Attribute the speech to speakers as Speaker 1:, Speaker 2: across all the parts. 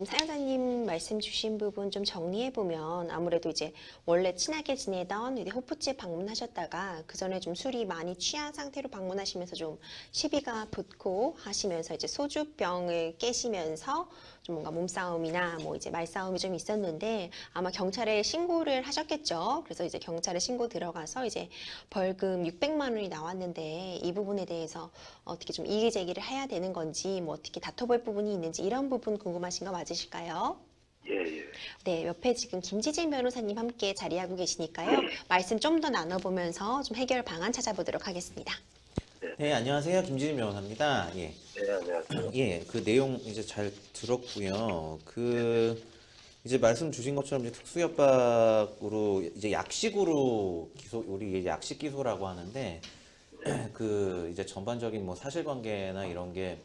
Speaker 1: 사연자님 말씀 주신 부분 좀 정리해 보면 아무래도 이제 원래 친하게 지내던 이제 호프집 방문하셨다가 그 전에 좀 술이 많이 취한 상태로 방문하시면서 좀 시비가 붙고 하시면서 이제 소주병을 깨시면서 좀 뭔가 몸싸움이나 뭐 이제 말싸움이 좀 있었는데 아마 경찰에 신고를 하셨겠죠. 그래서 이제 경찰에 신고 들어가서 이제 벌금 600만 원이 나왔는데 이 부분에 대해서 어떻게 좀 이의 제기를 해야 되는 건지 뭐 어떻게 다퉈볼 부분이 있는지 이런 부분 궁금하신 거 맞으실까요?
Speaker 2: 예, 예.
Speaker 1: 네, 옆에 지금 김지진 변호사님 함께 자리하고 계시니까요. 말씀 좀 더 나눠보면서 좀 해결 방안 찾아보도록 하겠습니다.
Speaker 2: 네,
Speaker 3: 네, 안녕하세요. 김진희 변호사입니다. 예.
Speaker 2: 네, 안녕하세요.
Speaker 3: 예, 그 내용 이제 잘 들었고요. 이제 말씀 주신 것처럼 이제 특수협박으로 이제 약식으로 기소, 우리 이제 약식 기소라고 하는데, 이제 전반적인 뭐 사실관계나 이런 게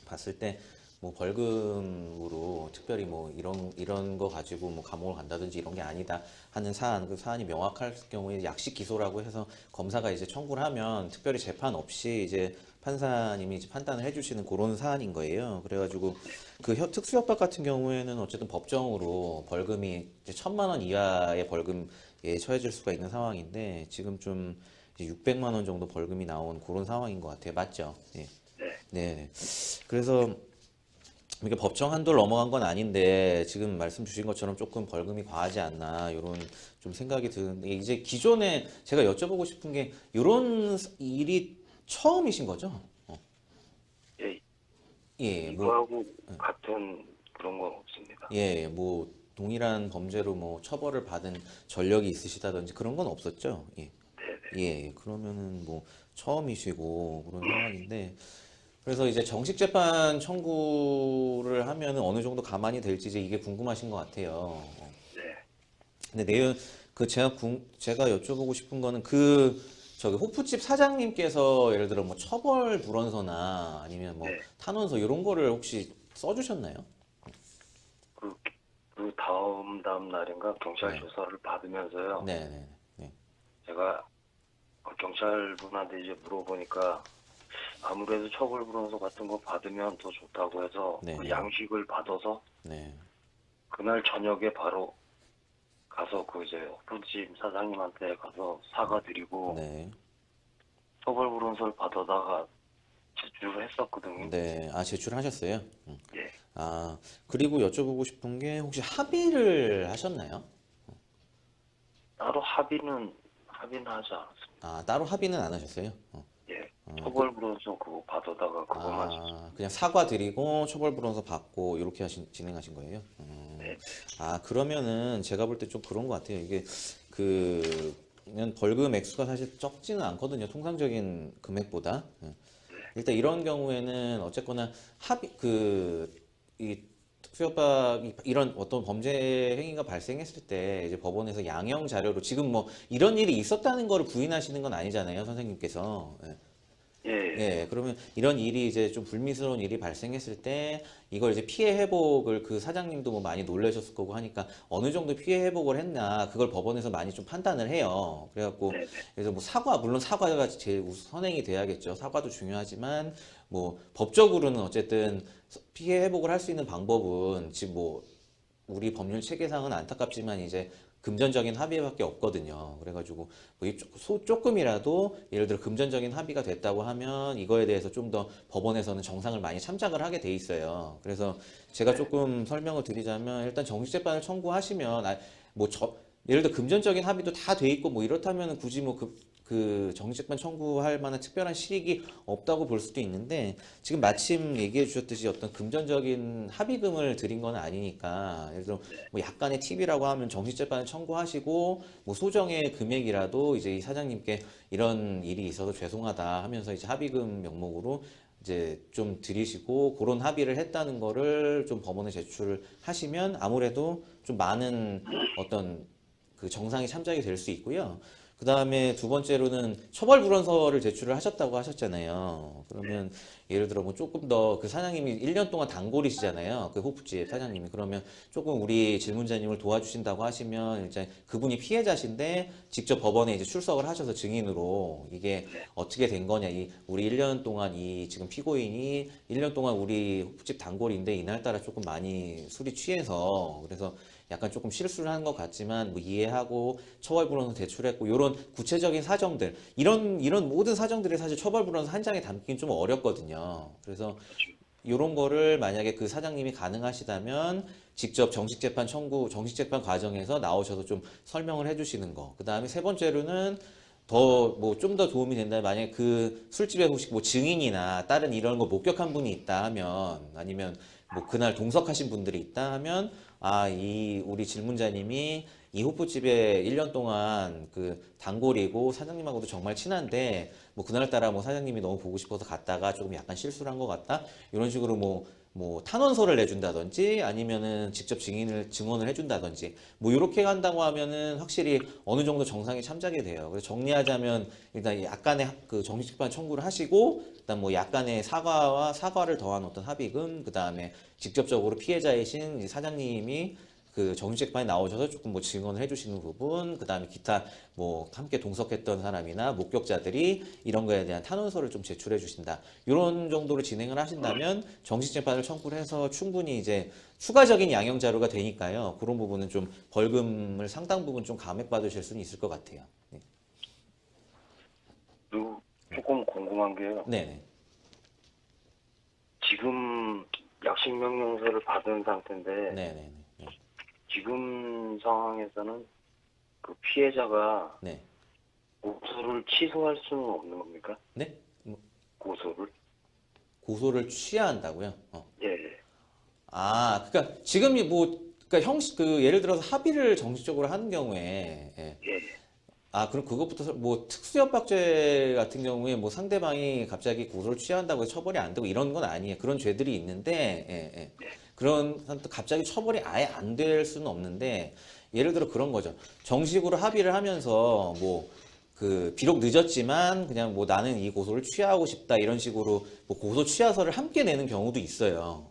Speaker 3: 봤을 때 뭐 벌금으로 특별히 뭐 이런 거 가지고 뭐 감옥을 간다든지 이런 게 아니다 하는 사안, 그 사안이 명확할 경우에 약식 기소라고 해서 검사가 이제 청구를 하면 특별히 재판 없이 이제 판사님이 이제 판단을 해주시는 그런 사안인 거예요. 그래가지고 특수협박 같은 경우에는 어쨌든 법정으로 벌금이 이제 1,000만 원 이하의 벌금에 처해질 수가 있는 상황인데 지금 좀 이제 600만 원 정도 벌금이 나온 그런 상황인 것 같아요. 맞죠? 예.
Speaker 2: 네,
Speaker 3: 네. 그래서 이게 법정 한도를 넘어간 건 아닌데 지금 말씀 주신 것처럼 조금 벌금이 과하지 않나 이런 좀 생각이 드는데 이제 기존에 제가 여쭤보고 싶은 게 이런 일이 처음이신 거죠?
Speaker 2: 예,
Speaker 3: 예,
Speaker 2: 이거하고 같은 그런 건 없습니다.
Speaker 3: 예, 뭐 동일한 범죄로 뭐 처벌을 받은 전력이 있으시다든지 그런 건 없었죠? 예,
Speaker 2: 네, 네.
Speaker 3: 예, 그러면은 뭐 처음이시고 그런 상황인데 그래서 이제 정식 재판 청구를 하면은 어느 정도 가만히 될지 이제 이게 궁금하신 것 같아요.
Speaker 2: 네.
Speaker 3: 근데 내용 제가 여쭤보고 싶은 거는 저기 호프집 사장님께서 예를 들어 뭐 처벌 불원서나 아니면 뭐
Speaker 2: 네.
Speaker 3: 탄원서 이런 거를 혹시 써주셨나요?
Speaker 2: 그, 그 다음 날인가 경찰
Speaker 3: 네,
Speaker 2: 조사를 받으면서요.
Speaker 3: 네, 네, 네,
Speaker 2: 제가 경찰분한테 이제 물어보니까 아무래도 처벌불원서 같은 거 받으면 더 좋다고 해서
Speaker 3: 네,
Speaker 2: 그
Speaker 3: 네,
Speaker 2: 양식을 받아서
Speaker 3: 네,
Speaker 2: 그날 저녁에 바로 가서 그 이제 호프집 사장님한테 가서 사과드리고
Speaker 3: 네,
Speaker 2: 처벌불원서를 받아다가 제출을 했었거든요.
Speaker 3: 네. 아 제출하셨어요?
Speaker 2: 예.
Speaker 3: 아 그리고 여쭤보고 싶은 게 혹시 합의를 하셨나요?
Speaker 2: 따로 합의는 하지 않았습니다.
Speaker 3: 아 따로 합의는 안 하셨어요?
Speaker 2: 예.
Speaker 3: 어, 그,
Speaker 2: 처벌불원서 그거 받아다가 그것만
Speaker 3: 그냥 사과드리고 처벌불원서 받고 이렇게 진행하신 거예요?
Speaker 2: 네.
Speaker 3: 아, 그러면은 제가 볼 때 좀 그런 것 같아요. 이게 그냥 벌금 액수가 사실 적지는 않거든요. 통상적인 금액보다. 예. 일단 이런 경우에는 어쨌거나 이 특수협박이 이런 어떤 범죄 행위가 발생했을 때 이제 법원에서 양형 자료로 지금 뭐 이런 일이 있었다는 거를 부인하시는 건 아니잖아요, 선생님께서. 예.
Speaker 2: 예. 예.
Speaker 3: 예, 그러면 이런 일이 이제 좀 불미스러운 일이 발생했을 때 이걸 이제 피해 회복을 그 사장님도 뭐 많이 놀라셨을 거고 하니까 어느 정도 피해 회복을 했나 그걸 법원에서 많이 좀 판단을 해요. 그래갖고
Speaker 2: 네.
Speaker 3: 그래서 뭐 물론 사과가 제일 선행이 돼야겠죠. 사과도 중요하지만 뭐 법적으로는 어쨌든 피해 회복을 할 수 있는 방법은 지금 뭐 우리 법률 체계상은 안타깝지만 이제 금전적인 합의밖에 없거든요. 그래가지고 뭐 조금이라도 예를 들어 금전적인 합의가 됐다고 하면 이거에 대해서 좀 더 법원에서는 정상을 많이 참작을 하게 돼 있어요. 그래서 제가 조금 설명을 드리자면 일단 정식재판을 청구하시면 예를 들어 금전적인 합의도 다 돼 있고 뭐 이렇다면 굳이 뭐 그 정식재판 청구할 만한 특별한 실익이 없다고 볼 수도 있는데 지금 마침 얘기해 주셨듯이 어떤 금전적인 합의금을 드린 건 아니니까 예를 들어 뭐 약간의 팁이라고 하면 정식재판을 청구하시고 뭐 소정의 금액이라도 이제 이 사장님께 이런 일이 있어서 죄송하다 하면서 이제 합의금 명목으로 이제 좀 드리시고 그런 합의를 했다는 거를 좀 법원에 제출을 하시면 아무래도 좀 많은 어떤 그 정상이 참작이 될 수 있고요. 그 다음에 두 번째로는 처벌 불원서를 제출을 하셨다고 하셨잖아요. 그러면 예를 들어 뭐 조금 더 그 사장님이 1년 동안 단골이시잖아요. 그 호프집 사장님이. 그러면 조금 우리 질문자님을 도와주신다고 하시면 이제 그분이 피해자신데 직접 법원에 이제 출석을 하셔서 증인으로 이게 어떻게 된 거냐. 우리 1년 동안 이 지금 피고인이 1년 동안 우리 호프집 단골인데 이날따라 조금 많이 술이 취해서 그래서 약간 조금 실수를 한 것 같지만 뭐 이해하고 처벌불원서 제출했고 이런 구체적인 사정들 이런 모든 사정들이 사실 처벌불원서 한 장에 담기는 좀 어렵거든요. 그래서 이런 거를 만약에 그 사장님이 가능하시다면 직접 정식재판 정식재판 과정에서 나오셔서 좀 설명을 해주시는 거. 그 다음에 세 번째로는 더 뭐 좀 더 도움이 된다면 만약에 그 술집에 혹시 뭐 증인이나 다른 이런 거 목격한 분이 있다 하면 아니면 뭐 그날 동석하신 분들이 있다 하면 이 우리 질문자님이 이 호프집에 1년 동안 그 단골이고 사장님하고도 정말 친한데 뭐 그날따라 뭐 사장님이 너무 보고 싶어서 갔다가 조금 약간 실수를 한 것 같다 이런 식으로 뭐 탄원서를 내준다든지 아니면은 직접 증언을 해준다든지 뭐 이렇게 한다고 하면은 확실히 어느 정도 정상이 참작이 돼요. 그래서 정리하자면 일단 약간의 그 정식재판 청구를 하시고 일단 뭐 약간의 사과를 더한 어떤 합의금 그 다음에 직접적으로 피해자이신 이 사장님이 그 정식재판에 나오셔서 조금 뭐 증언을 해주시는 부분, 그 다음에 기타 뭐 함께 동석했던 사람이나 목격자들이 이런 거에 대한 탄원서를 좀 제출해 주신다. 이런 정도로 진행을 하신다면 정식재판을 청구를 해서 충분히 이제 추가적인 양형 자료가 되니까요. 그런 부분은 좀 벌금을 상당 부분 좀 감액받으실 수는 있을 것 같아요. 네.
Speaker 2: 그리고 조금 궁금한 게요.
Speaker 3: 네네.
Speaker 2: 지금 약식 명령서를 받은 상태인데
Speaker 3: 네네네.
Speaker 2: 지금 상황에서는 그 피해자가
Speaker 3: 네.
Speaker 2: 고소를 취소할 수는 없는 겁니까?
Speaker 3: 네? 뭐
Speaker 2: 고소를
Speaker 3: 취하한다고요?
Speaker 2: 예.
Speaker 3: 그러니까 지금이 뭐 그러니까 형식 그 예를 들어서 합의를 정식적으로 하는 경우에 예. 그럼 그것부터 뭐 특수협박죄 같은 경우에 뭐 상대방이 갑자기 고소를 취한다고 해서 처벌이 안 되고 이런 건 아니에요. 그런 죄들이 있는데 그런 갑자기 처벌이 아예 안 될 수는 없는데 예를 들어 그런 거죠. 정식으로 합의를 하면서 뭐 그 비록 늦었지만 그냥 뭐 나는 이 고소를 취하고 싶다 이런 식으로 뭐 고소 취하서를 함께 내는 경우도 있어요.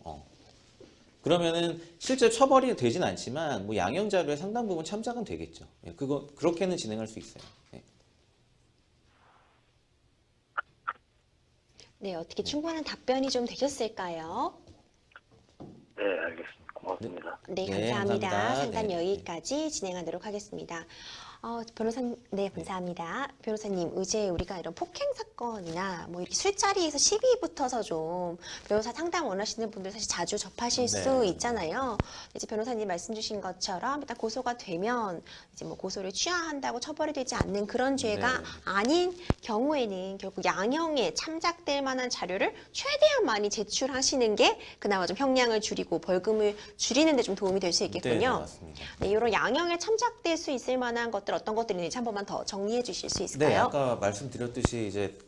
Speaker 3: 그러면은 실제 처벌이 되진 않지만 뭐 양형 자료에 상당 부분 참작은 되겠죠. 그렇게는 진행할 수 있어요. 예.
Speaker 1: 네, 어떻게 충분한 답변이 좀 되셨을까요?
Speaker 2: 네, 알겠습니다. 고맙습니다.
Speaker 1: 네,
Speaker 3: 네,
Speaker 1: 감사합니다.
Speaker 3: 감사합니다.
Speaker 1: 잠깐
Speaker 3: 네.
Speaker 1: 여기까지 진행하도록 하겠습니다. 변호사님, 네, 감사합니다. 변호사님, 이제 우리가 이런 폭행 사건이나 뭐 이렇게 술자리에서 시비 붙어서 좀 변호사 상담 원하시는 분들 사실 자주 접하실 수
Speaker 3: 네.
Speaker 1: 있잖아요. 이제 변호사님 말씀 주신 것처럼 일단 고소가 되면 이제 뭐 고소를 취하한다고 처벌이 되지 않는 그런 죄가
Speaker 3: 네.
Speaker 1: 아닌 경우에는 결국 양형에 참작될 만한 자료를 최대한 많이 제출하시는 게 그나마 좀 형량을 줄이고 벌금을 줄이는 데 좀 도움이 될 수
Speaker 3: 네,
Speaker 1: 있겠군요.
Speaker 3: 맞습니다.
Speaker 1: 네, 이런 양형에 참작될 수 있을 만한 것들 어떤 것들이 있는지 한 번만 더 정리해 주실 수
Speaker 3: 네,
Speaker 1: 있을까요?
Speaker 3: 아까 말씀드렸듯이 이제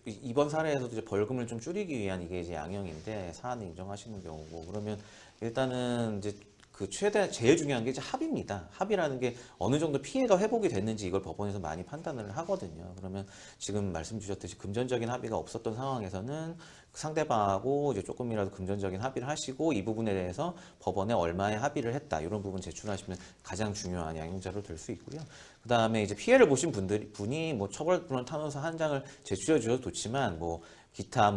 Speaker 3: 이번 사례에서도 이제 벌금을 좀 줄이기 위한 이게 이제 양형인데 사안을 인정하시는 경우고 그러면 일단은 이제 그 제일 중요한 게 이제 합의입니다. 합의라는 게 어느 정도 피해가 회복이 됐는지 이걸 법원에서 많이 판단을 하거든요. 그러면 지금 말씀 주셨듯이 금전적인 합의가 없었던 상황에서는 상대방하고 이제 조금이라도 금전적인 합의를 하시고 이 부분에 대해서 법원에 얼마의 합의를 했다 이런 부분 제출하시면 가장 중요한 양형자로 될 수 있고요. 그 다음에 이제 피해를 보신 분이 뭐 처벌불원 탄원서 한 장을 제출해 주셔도 좋지만 뭐 기타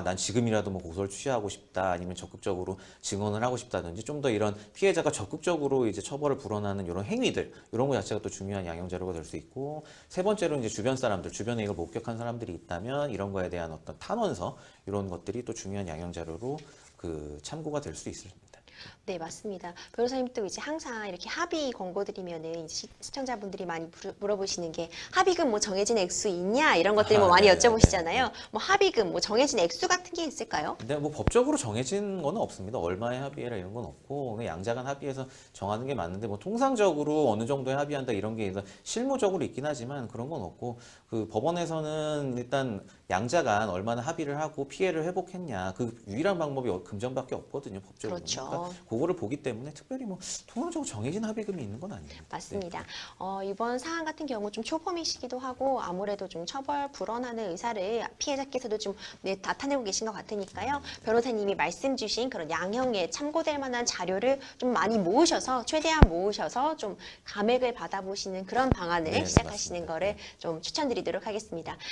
Speaker 3: 난 지금이라도 뭐 고소를 취하고 싶다 아니면 적극적으로 증언을 하고 싶다든지 좀 더 이런 피해자가 적극적으로 이제 처벌을 불어나는 이런 행위들 이런 거 자체가 또 중요한 양형 자료가 될 수 있고 세 번째로 이제 주변 사람들 주변에 이걸 목격한 사람들이 있다면 이런 거에 대한 어떤 탄원서 이런 것들이 또 중요한 양형 자료로 그 참고가 될 수 있습니다.
Speaker 1: 네, 맞습니다. 변호사님 또 이제 항상 이렇게 합의 권고 드리면은 시청자분들이 많이 물어보시는 게 합의금 뭐 정해진 액수 있냐 이런 것들 뭐 많이
Speaker 3: 네,
Speaker 1: 여쭤보시잖아요.
Speaker 3: 네.
Speaker 1: 뭐 합의금 뭐 정해진 액수 같은 게 있을까요?
Speaker 3: 근데 뭐 법적으로 정해진 건 없습니다. 얼마의 합의해라 이런 건 없고 그냥 양자간 합의해서 정하는 게 맞는데 뭐 통상적으로 어느 정도에 합의한다 이런 게 실무적으로 있긴 하지만 그런 건 없고 그 법원에서는 일단 양자간 얼마나 합의를 하고 피해를 회복했냐 그 유일한 방법이 금전밖에 없거든요. 법적으로.
Speaker 1: 그렇죠.
Speaker 3: 그러니까 그거를 보기 때문에 특별히 뭐 통상적으로 정해진 합의금이 있는 건 아닙니다.
Speaker 1: 맞습니다. 이번 사안 같은 경우 좀 초범이시기도 하고 아무래도 좀 처벌 불원하는 의사를 피해자께서도 좀 나타내고 계신 것 같으니까요. 변호사님이 말씀 주신 그런 양형에 참고될 만한 자료를 좀 많이 모으셔서 최대한 모으셔서 좀 감액을 받아보시는 그런 방안을
Speaker 3: 네,
Speaker 1: 시작하시는
Speaker 3: 맞습니다.
Speaker 1: 거를 좀 추천드리도록 하겠습니다.